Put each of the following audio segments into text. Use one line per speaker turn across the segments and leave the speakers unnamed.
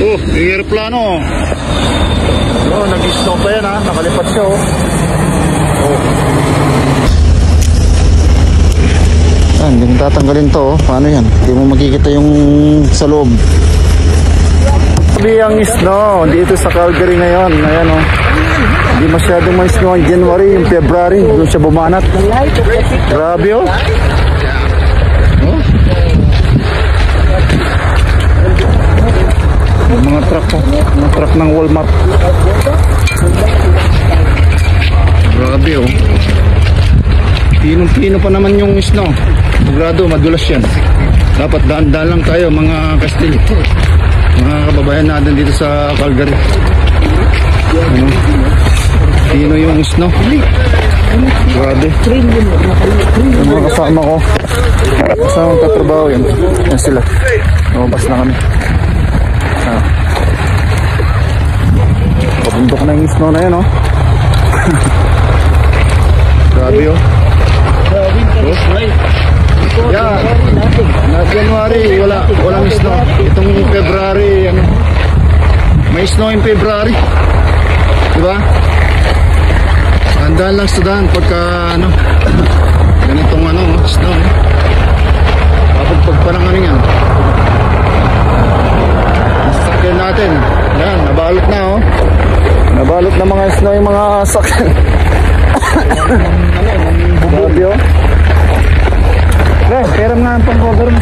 Yung aeroplano. Oh, nag-snow pa yan ha. Nakalipat siya oh. Hindi mo tatanggalin to oh. Paano yan? Hindi mo makikita yung sa loob. Sabi ang snow dito sa Calgary ngayon. Ayan oh. Hindi masyadong may snow ang January, yung February. Doon siya bumanat. Grabe oh. Mga truck po, mga truck ng Walmart. Grabe oh. Pinong-pino pa naman yung snow. Sigurado madulas yan. Dapat daan-daan lang tayo mga Kastil, mga kababayan natin dito sa Calgary. Pino yung snow. Grabe. Yung mga kasama ko, kasama kong katrabaho yan. Yan sila. Lumabas na kami. Pabundok na yung snow na yan oh. Grabe oh. Yeah, na January walang snow. Itong February ano, may snow in February, diba? Handaan lang sa daan pagka ano, ganitong ano snow. Kapag parang ano yan, sakyan natin. Yan, nabalot na oh. Nabalot na mga snow yung mga sakyan. Grabe oh. Pera nga ang pang-cover mo.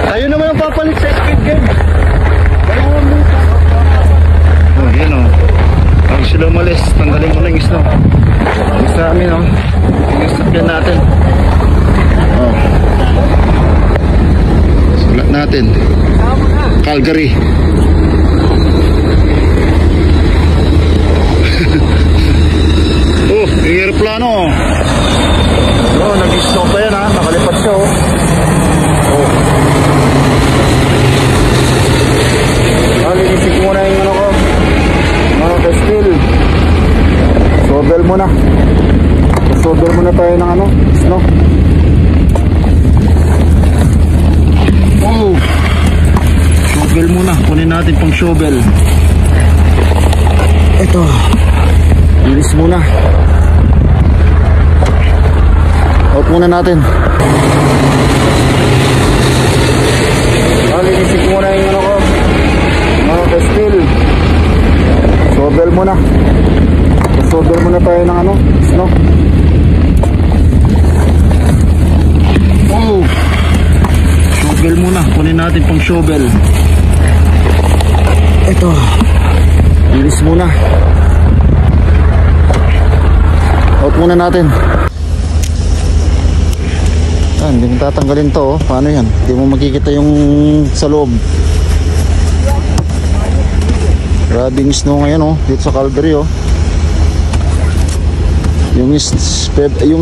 Tayo naman yung papalit sa Squid Game. Oh, yun oh. Pag sila umalis, tanggalin ko na yung snow. Yung sa amin oh. Yung sakyan natin. Oh. Sulat natin. Calgary. Oh, yung aeroplano. Oh, nag-snow pa yan ha. Nakalipat siya oh. Linisin ko muna yung ano ko. Mga Kastil. Shovel muna. Shovel muna tayo ng ano, snow. Oh. Shovel muna. Kunin natin pang shovel. Ito. Linis muna. Out muna natin. Linisin ko muna yung ano ko. Mga Kastil. Shovel muna. Shovel muna tayo ng ano, snow. Oh. Shovel muna. Kunin natin pang shovel. Ito. Linis muna. Out muna natin. Hindi mo tatanggalin to oh. Paano yan? Hindi mo makikita yung sa loob. Grabing snow ngayon oh. Dito sa Calgary oh. Yung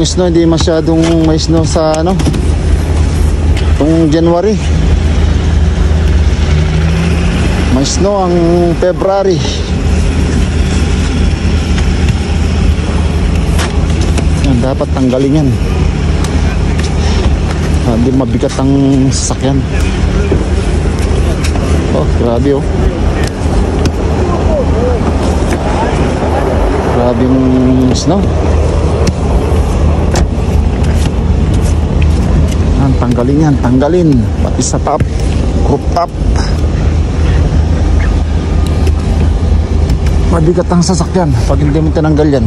snow hindi masyadong may snow sa ano, itong January. May snow ang February. Dapat tanggalin yan. Hindi mabigat ang sasakyan. Oh, grabe oh. Grabe yung snow. Tanggalin yan, tanggalin. Pati sa top, group top. Mabigat ang sasakyan pag hindi mo tinanggal yan.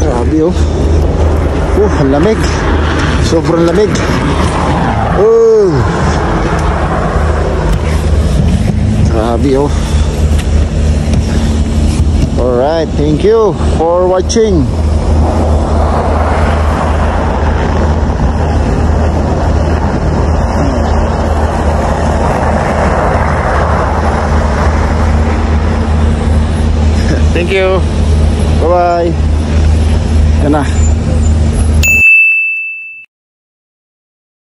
Grabe oh. Ang lamig. Sobrang lamig. Grabe oh. Alright, thank you for watching. Thank you. Bye-bye. Yan na.